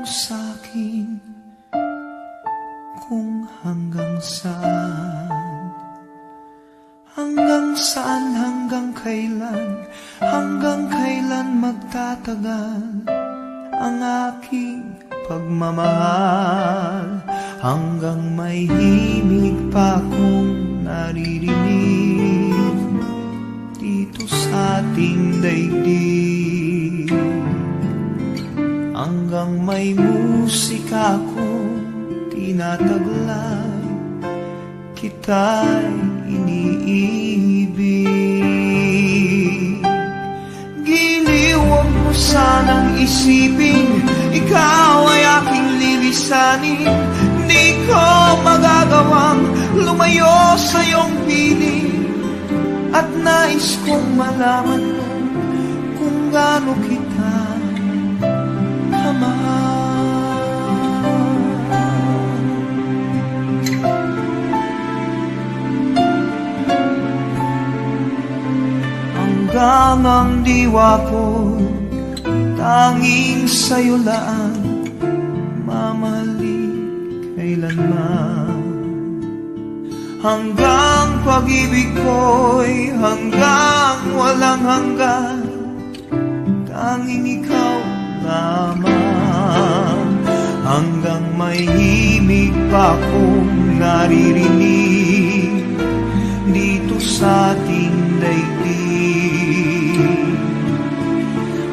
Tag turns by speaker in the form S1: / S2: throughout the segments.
S1: sa'kin kung hanggang saan, hanggang kailan magtatagal ang aking pagmamahal, hanggang may himig pa akong naririnig dito sa ating daigdig, hanggang may musika akong tinataglay, kita'y iniibig. Giliw, huwag mo sanang isipin ikaw ay aking lilisanin. Di ko magagawang lumayo sa iyong piling, at nais kong malaman mo kung gaano kita kamahal. Hanggang ang diwa ko tanging sa'yo lang mamahalin kailanman, hanggang pag-ibig ko'y hanggang walang hanggan, tanging ikaw lamang, hanggang may himig pa akong naririnig dito sa ating daigdig,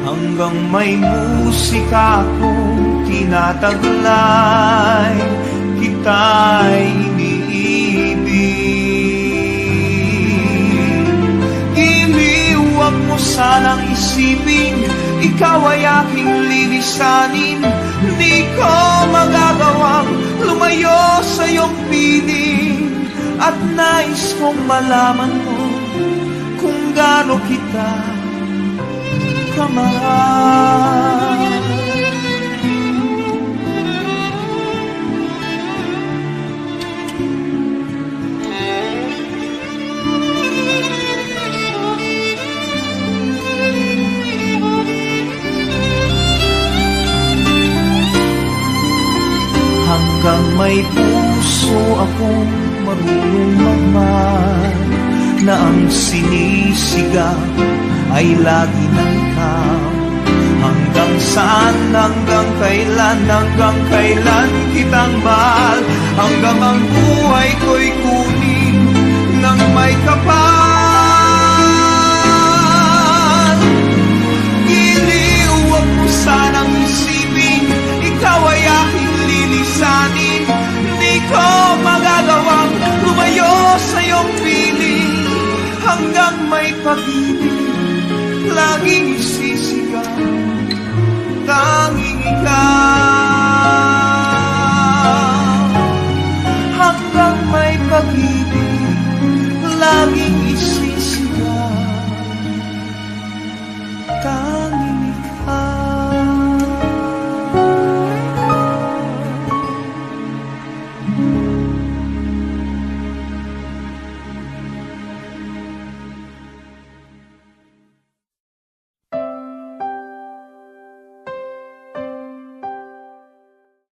S1: hanggang may musika akong tinataglay, kita'y iniibig. Giliw, huwag mo sanang isipin ikaw ay aking lilisanin. Di ko magagawang lumayo sa iyong piling, at nais kong malaman mo kung gaano kita kamahal. Hanggang may puso akong marunong magmahal, na ang sinisigaw ay lagi ng ikaw. Hanggang saan, hanggang kailan kitang mahal, hanggang ang buhay ko'y kunin ng may kapal.